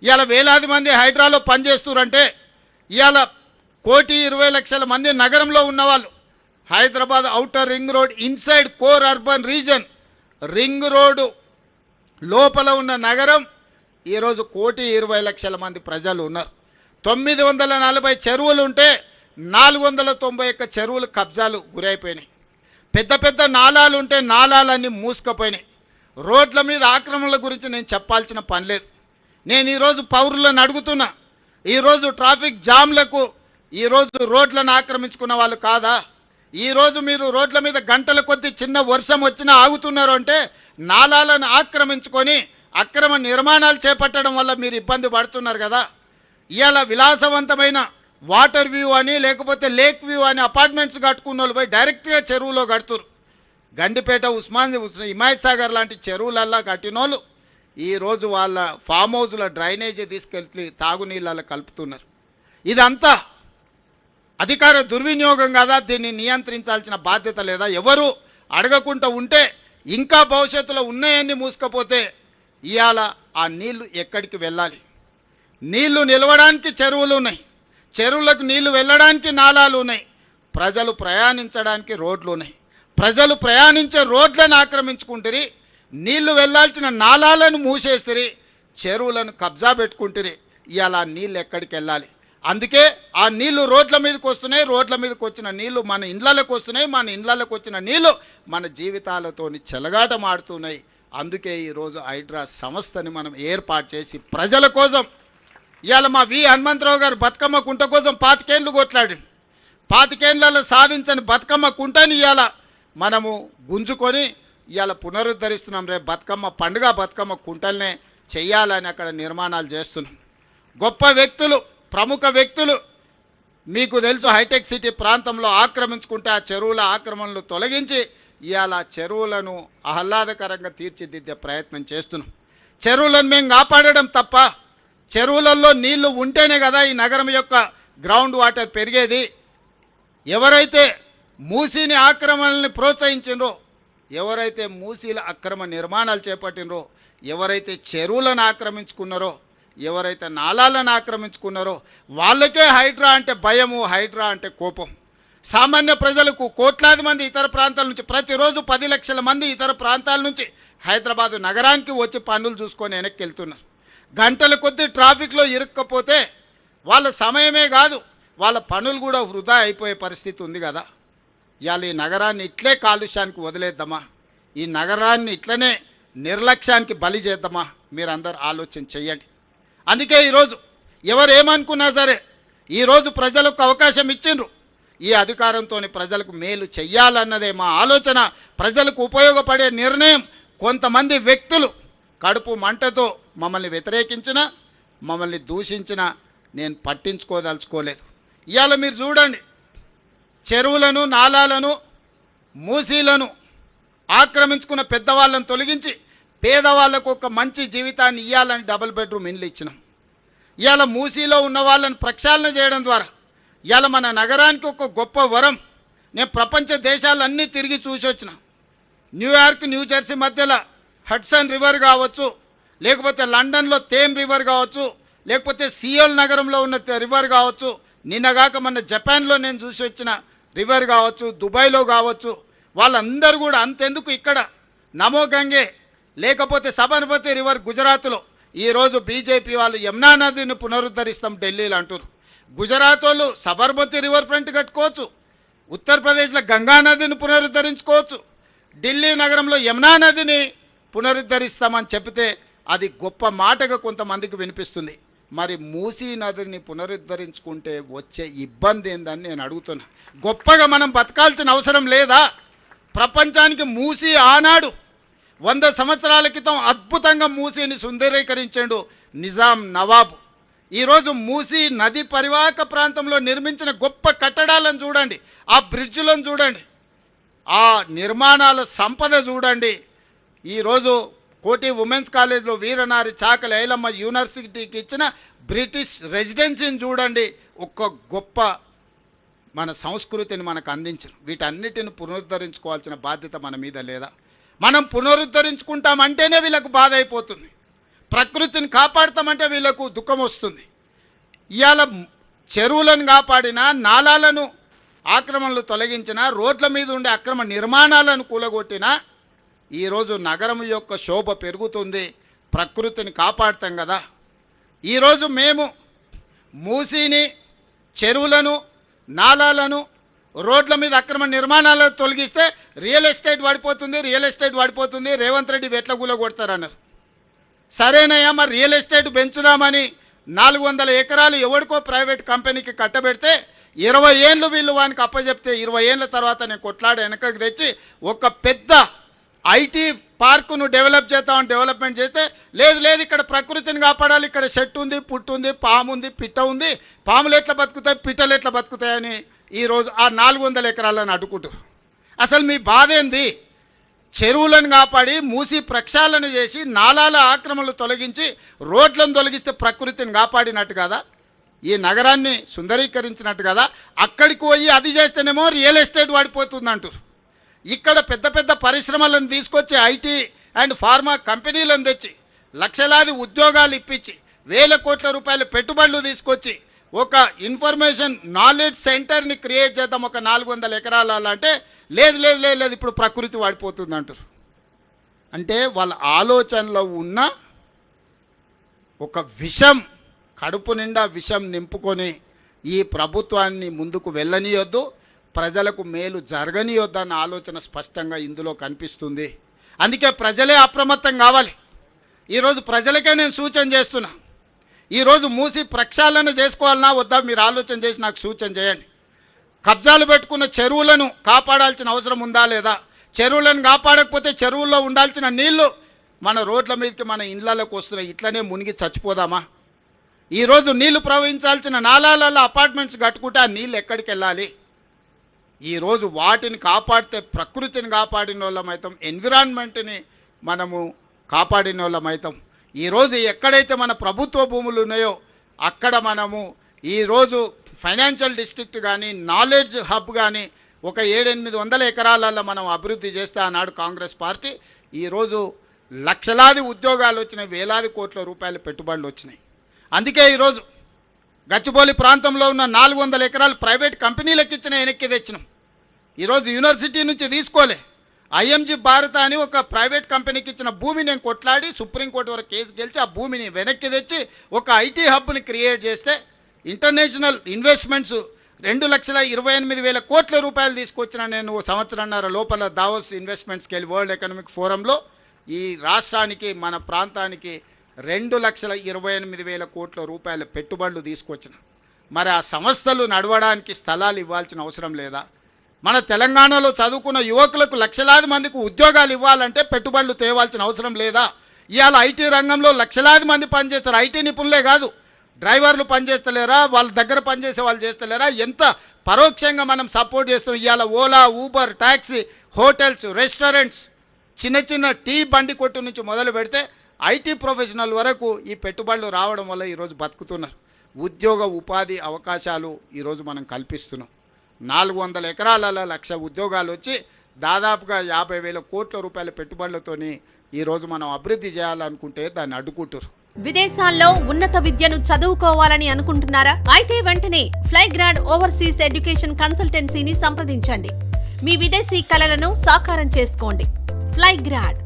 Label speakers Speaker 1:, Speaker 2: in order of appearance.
Speaker 1: ఇవాళ వేలాది మంది హైడ్రాలో పనిచేస్తున్నారంటే ఇవాళ 1,20,00,000 మంది నగరంలో ఉన్నవాళ్ళు Hyderabad outer ring road inside core urban reason ring road లోపల ఉన్న నగరం ఈరోజు 1,20,00,000 మంది ప్రజలు ఉన్నారు. 940 చెరువులు ఉంటే 491 చెరువులు కబ్జాలు గురైపోయినాయి. పెద్ద పెద్ద నాలాలు ఉంటే నాలాలన్నీ మూసుకుపోయినాయి. రోడ్ల మీద ఆక్రమణల గురించి నేను చెప్పాల్సిన పని లేదు. నేను ఈరోజు పౌరులను అడుగుతున్నా, ఈరోజు ట్రాఫిక్ జామ్లకు ఈరోజు రోడ్లను ఆక్రమించుకున్న వాళ్ళు కాదా? ఈరోజు మీరు రోడ్ల మీద గంటల కొద్దీ చిన్న వర్షం వచ్చినా ఆగుతున్నారు అంటే నాలాలను ఆక్రమించుకొని అక్రమ నిర్మాణాలు చేపట్టడం వల్ల మీరు ఇబ్బంది పడుతున్నారు కదా. ఇవాళ విలాసవంతమైన వాటర్ వ్యూ అని లేకపోతే లేక్ వ్యూ అని అపార్ట్మెంట్స్ కట్టుకున్న వాళ్ళు పోయి డైరెక్ట్గా చెరువులో కడుతురు. గండిపేట హిమాయత్ సాగర్ లాంటి చెరువులల్లా కట్టినోళ్ళు ఈరోజు వాళ్ళ ఫామ్ హౌస్ల డ్రైనేజీ తీసుకెళ్ళి తాగునీళ్ళలో కలుపుతున్నారు. ఇదంతా అధికార దుర్వినియోగం కదా. దీన్ని నియంత్రించాల్సిన బాధ్యత లేదా? ఎవరు అడగకుండా ఉంటే ఇంకా భవిష్యత్తులో ఉన్నాయన్నీ మూసుకపోతే ఇవాళ ఆ నీళ్లు ఎక్కడికి వెళ్ళాలి? నీళ్లు నిలవడానికి చెరువులు ఉన్నాయి, చెరువులకు నీళ్లు వెళ్ళడానికి నాలాలు ఉన్నాయి, ప్రజలు ప్రయాణించడానికి రోడ్లు ఉన్నాయి. ప్రజలు ప్రయాణించే రోడ్లను ఆక్రమించుకుంటారు, నీళ్లు వెళ్ళాల్సిన నాలాలను మూసేస్తారు, చెరువులను కబ్జా పెట్టుకుంటారు. ఇవాళ ఆ నీళ్ళు ఎక్కడికి వెళ్ళాలి? అందుకే ఆ నీళ్లు రోడ్ల మీదకి వస్తున్నాయి. రోడ్ల మీదకి వచ్చిన నీళ్లు మన ఇండ్లలకు వస్తున్నాయి. మన ఇండ్లలకు వచ్చిన నీళ్లు మన జీవితాలతో చెలగాటమాడుతున్నాయి. అందుకే ఈరోజు హైడ్రా సంస్థని మనం ఏర్పాటు చేసి ప్రజల కోసం ఇవాళ మా హనుమంతరావు గారు బతుకమ్మ కుంట కోసం 25 ఏళ్ళు కొట్లాడి 25 ఏళ్లలో సాధించని బతుకమ్మ కుంటని ఇవాళ మనము గుంజుకొని ఇవాళ పునరుద్ధరిస్తున్నాం. రేపు బతుకమ్మ పండుగ బతుకమ్మ కుంటల్నే చెయ్యాలని అక్కడ నిర్మాణాలు చేస్తున్నాం. గొప్ప వ్యక్తులు, ప్రముఖ వ్యక్తులు మీకు తెలుసు హైటెక్ సిటీ ప్రాంతంలో ఆక్రమించుకుంటే ఆ చెరువుల ఆక్రమణలు తొలగించి ఇవాళ చెరువులను ఆహ్లాదకరంగా తీర్చిదిద్దే ప్రయత్నం చేస్తున్నాం. చెరువులను మేము కాపాడడం తప్ప, చెరువులలో నీళ్లు ఉంటేనే కదా ఈ నగరం యొక్క గ్రౌండ్ వాటర్ పెరిగేది. ఎవరైతే మూసీని ఆక్రమణల్ని ప్రోత్సహించినరో, ఎవరైతే మూసీల అక్రమ నిర్మాణాలు చేపట్టినరో, ఎవరైతే చెరువులను ఆక్రమించుకున్నారో, ఎవరైతే నాలాలను ఆక్రమించుకున్నారో వాళ్ళకే హైడ్రా అంటే భయము, హైడ్రా అంటే కోపం. సామాన్య ప్రజలకు కోట్లాది మంది ఇతర ప్రాంతాల నుంచి ప్రతిరోజు 10 లక్షల మంది ఇతర ప్రాంతాల నుంచి హైదరాబాదు నగరానికి వచ్చి పనులు చూసుకొని వెనక్కి వెళ్తున్నారు. గంటల కొద్దీ ట్రాఫిక్లో ఇరుక్కపోతే వాళ్ళ సమయమే కాదు వాళ్ళ పనులు కూడా వృధా అయిపోయే పరిస్థితి ఉంది కదా. ఇవాళ ఈ నగరాన్ని ఇట్లే కాలుష్యానికి వదిలేద్దామా? ఈ నగరాన్ని ఇట్లనే నిర్లక్ష్యానికి బలి చేద్దామా? మీరందరూ ఆలోచన చెయ్యండి. అందుకే ఈరోజు ఎవరు ఏమనుకున్నా సరే ఈరోజు ప్రజలకు అవకాశం ఇచ్చిండ్రు. ఈ అధికారంతో ప్రజలకు మేలు చెయ్యాలన్నదే మా ఆలోచన. ప్రజలకు ఉపయోగపడే నిర్ణయం కొంతమంది వ్యక్తులు కడుపు మంటతో మమ్మల్ని వ్యతిరేకించినా, మమ్మల్ని దూషించినా నేను పట్టించుకోదలుచుకోలేదు. ఇవాళ మీరు చూడండి, చెరువులను, నాలాలను, మూసీలను ఆక్రమించుకున్న పెద్దవాళ్ళను తొలగించి పేదవాళ్లకు ఒక మంచి జీవితాన్ని ఇవ్వాలని 2 బెడ్రూమ్ ఇండ్లు ఇచ్చినాం. ఇవాళ మూసీలో ఉన్న వాళ్ళని ప్రక్షాళన చేయడం ద్వారా ఇవాళ మన నగరానికి ఒక గొప్ప వరం. నేను ప్రపంచ దేశాలన్నీ తిరిగి చూసి వచ్చిన. న్యూయార్క్, న్యూజెర్సీ మధ్యలో హడ్సన్ రివర్ కావచ్చు, లేకపోతే లండన్లో థేమ్ రివర్ కావచ్చు, లేకపోతే సియోల్ నగరంలో ఉన్న రివర్ కావచ్చు, నిన్నగాక మన జపాన్లో నేను చూసి వచ్చిన రివర్ కావచ్చు, దుబాయ్లో కావచ్చు, వాళ్ళందరూ కూడా అంతెందుకు ఇక్కడ నమో గంగే లేకపోతే సబర్మతి రివర్ గుజరాత్లో ఈరోజు బీజేపీ వాళ్ళు యమునా నదిని పునరుద్ధరిస్తాం ఢిల్లీలో అంటారు. గుజరాత్ వాళ్ళు సబర్మతి రివర్ ఫ్రంట్ కట్టుకోవచ్చు, ఉత్తరప్రదేశ్లో గంగా నదిని పునరుద్ధరించుకోవచ్చు, ఢిల్లీ నగరంలో యమునా నదిని పునరుద్ధరిస్తామని చెప్తే అది గొప్ప మాటగా కొంతమందికి వినిపిస్తుంది. మరి మూసీ నదిని పునరుద్ధరించుకుంటే వచ్చే ఇబ్బంది ఏందని నేను అడుగుతున్నా. గొప్పగా మనం బతకాల్సిన అవసరం లేదా? ప్రపంచానికి మూసీ ఆనాడు 100 సంవత్సరాల క్రితం అద్భుతంగా మూసీని సుందరీకరించాడు నిజాం నవాబు. ఈరోజు మూసీ నది పరివాహక ప్రాంతంలో నిర్మించిన గొప్ప కట్టడాలను చూడండి, ఆ బ్రిడ్జ్లను చూడండి, ఆ నిర్మాణాల సంపద చూడండి. ఈరోజు కోటి ఉమెన్స్ కాలేజ్లో వీరనారి చాకలి ఐలమ్మ యూనివర్సిటీకి ఇచ్చిన బ్రిటిష్ రెసిడెన్సీని చూడండి. ఒక గొప్ప మన సంస్కృతిని మనకు అందించారు. వీటన్నిటిని పునరుద్ధరించుకోవాల్సిన బాధ్యత మన మీద లేదా? మనం పునరుద్ధరించుకుంటామంటేనే వీళ్ళకు బాధ అయిపోతుంది. ప్రకృతిని కాపాడతామంటే వీళ్ళకు దుఃఖం వస్తుంది. ఇవాళ చెరువులను కాపాడినా, నాలాలను ఆక్రమణలు తొలగించినా, రోడ్ల మీద ఉండే అక్రమ నిర్మాణాలను కూలగొట్టినా ఈరోజు నగరం యొక్క శోభ పెరుగుతుంది. ప్రకృతిని కాపాడతాం కదా. ఈరోజు మేము మూసీని, చెరువులను, నాలాలను, రోడ్ల మీద అక్రమ నిర్మాణాలను తొలగిస్తే రియల్ ఎస్టేట్ పడిపోతుంది, రేవంత్ రెడ్డి ఎట్లా కూలగొడతారన్నారు. సరేనయ్యా, మరి రియల్ ఎస్టేట్ పెంచుదామని 400 ఎకరాలు ఎవరికో ప్రైవేట్ కంపెనీకి కట్టబెడితే 20 ఏళ్ళు వీళ్ళు వానికి అప్పచెప్తే 20 ఏళ్ళ తర్వాత నేను కొట్లాడి వెనకకి తెచ్చి ఒక పెద్ద ఐటీ పార్కును డెవలప్మెంట్ చేస్తే లేదు ఇక్కడ ప్రకృతిని కాపాడాలి, ఇక్కడ చెట్టు ఉంది, పుట్టు ఉంది, పాము ఉంది, పిట్ట ఉంది, పాములు ఎట్లా బతుకుతాయి, పిట్టలు ఎట్లా బతుకుతాయని ఈరోజు ఆ 400 ఎకరాలను అడ్డుకుంటారు. అసలు మీ బాధ ఏంది? చెరువులను కాపాడి, మూసి ప్రక్షాళన చేసి, నాలాల ఆక్రమణలు తొలగించి, రోడ్లను తొలగిస్తే ప్రకృతిని కాపాడినట్టు కదా, ఈ నగరాన్ని సుందరీకరించినట్టు కదా. అక్కడికి పోయి అది చేస్తేనేమో రియల్ ఎస్టేట్ పడిపోతుంది అంటారు. ఇక్కడ పెద్ద పెద్ద పరిశ్రమలను తీసుకొచ్చి, ఐటీ అండ్ ఫార్మా కంపెనీలను తెచ్చి, లక్షలాది ఉద్యోగాలు ఇప్పించి, వేల కోట్ల రూపాయల పెట్టుబడులు తీసుకొచ్చి ఒక ఇన్ఫర్మేషన్ నాలెడ్జ్ సెంటర్ని క్రియేట్ చేద్దాం ఒక 400 ఎకరాల అంటే లేదు ఇప్పుడు ప్రకృతి వాడిపోతుంది అంటారు. అంటే వాళ్ళ ఆలోచనలో ఉన్న ఒక విషం, కడుపు నిండా విషం నింపుకొని ఈ ప్రభుత్వాన్ని ముందుకు వెళ్ళనీయొద్దు, ప్రజలకు మేలు జరగనీయొద్దు అన్న ఆలోచన స్పష్టంగా ఇందులో కనిపిస్తుంది. అందుకే ప్రజలే అప్రమత్తం కావాలి. ఈరోజు ప్రజలకే నేను సూచన చేస్తున్నా. ఈరోజు మూసి ప్రక్షాళన చేసుకోవాలన్నా వద్దా మీరు ఆలోచన చేసి నాకు సూచన చేయండి. కబ్జాలు పెట్టుకున్న చెరువులను కాపాడాల్సిన అవసరం ఉందా లేదా? చెరువులను కాపాడకపోతే చెరువుల్లో ఉండాల్సిన నీళ్లు మన రోడ్ల మీదకి, మన ఇళ్లలోకి వస్తున్నాయి. ఇట్లనే మునిగి చచ్చిపోదామా? ఈరోజు నీళ్లు ప్రవహించాల్సిన నాలాలలో అపార్ట్మెంట్స్ కట్టుకుంటే ఆ నీళ్ళు ఎక్కడికి వెళ్ళాలి? ఈరోజు వాటిని కాపాడితే ప్రకృతిని కాపాడిన వాళ్ళమవుతాం, ఎన్విరాన్మెంట్ని మనము కాపాడిన వాళ్ళమవుతాం. ఈరోజు ఎక్కడైతే మన ప్రభుత్వ భూములు ఉన్నాయో అక్కడ మనము ఈరోజు ఫైనాన్షియల్ డిస్ట్రిక్ట్ కానీ, నాలెడ్జ్ హబ్ కానీ ఒక 700-800 ఎకరాలలో మనం అభివృద్ధి చేస్తే ఆనాడు కాంగ్రెస్ పార్టీ ఈరోజు లక్షలాది ఉద్యోగాలు వచ్చినాయి, వేలాది కోట్ల రూపాయల పెట్టుబడులు వచ్చినాయి. అందుకే ఈరోజు గచ్చిబౌలి ప్రాంతంలో ఉన్న 400 ఎకరాలు ప్రైవేట్ కంపెనీలకు ఇచ్చిన వెనక్కి తెచ్చినాం. ఈరోజు యూనివర్సిటీ నుంచి తీసుకోలే, ఐఎంజీ భారత అని ఒక ప్రైవేట్ కంపెనీకి ఇచ్చిన భూమిని నేను కొట్లాడి సుప్రీంకోర్టు వరకు కేసు గెలిచి ఆ భూమిని వెనక్కి తెచ్చి ఒక ఐటీ హబ్ని క్రియేట్ చేస్తే ఇంటర్నేషనల్ ఇన్వెస్ట్మెంట్స్ 2,28,000 కోట్ల రూపాయలు తీసుకొచ్చిన నేను సంవత్సరంన్నర లోపల దావోస్ ఇన్వెస్ట్మెంట్స్కి వెళ్ళి వరల్డ్ ఎకనామిక్ ఫోరంలో ఈ రాష్ట్రానికి, మన ప్రాంతానికి 2,28,000 కోట్ల రూపాయల పెట్టుబడులు తీసుకొచ్చిన. మరి ఆ సంస్థలు నడవడానికి స్థలాలు ఇవ్వాల్సిన అవసరం లేదా? మన తెలంగాణలో చదువుకున్న యువకులకు లక్షలాది మందికి ఉద్యోగాలు ఇవ్వాలంటే పెట్టుబడులు తేవాల్సిన అవసరం లేదా? ఇవాళ ఐటీ రంగంలో లక్షలాది మంది పనిచేస్తారు. ఐటీ నిపుణులే కాదు, డ్రైవర్లు పనిచేస్తలేరా, వాళ్ళ దగ్గర పనిచేసే వాళ్ళు చేస్తలేరా? ఎంత పరోక్షంగా మనం సపోర్ట్ చేస్తున్నాం. ఇవాళ Ola, Uber, taxi, hotels, restaurants, చిన్న టీ బండి కొట్టు నుంచి మొదలు పెడితే ఐటీ ప్రొఫెషనల్ వరకు ఈ పెట్టుబడులు రావడం వల్ల ఈరోజు బతుకుతున్నారు. ఉద్యోగ ఉపాధి అవకాశాలు ఈరోజు మనం కల్పిస్తున్నాం. 400 ఎకరాలలో 1,00,000 ఉద్యోగాలు వచ్చి దాదాపుగా 50,000 కోట్ల రూపాయల పెట్టుబడులతోని ఈరోజు మనం అభివృద్ధి చేయాలనుకుంటే దాన్ని అడ్డుకుంటారు.
Speaker 2: విదేశాల్లో ఉన్నత విద్యను చదువుకోవాలని అనుకుంటున్నారా? అయితే వెంటనే ఫ్లైగ్రాడ్ ఓవర్సీస్ ఎడ్యుకేషన్ కన్సల్టెన్సీని సంప్రదించండి. మీ విదేశీ కలలను సాకారం చేసుకోండి. ఫ్లైగ్రాడ్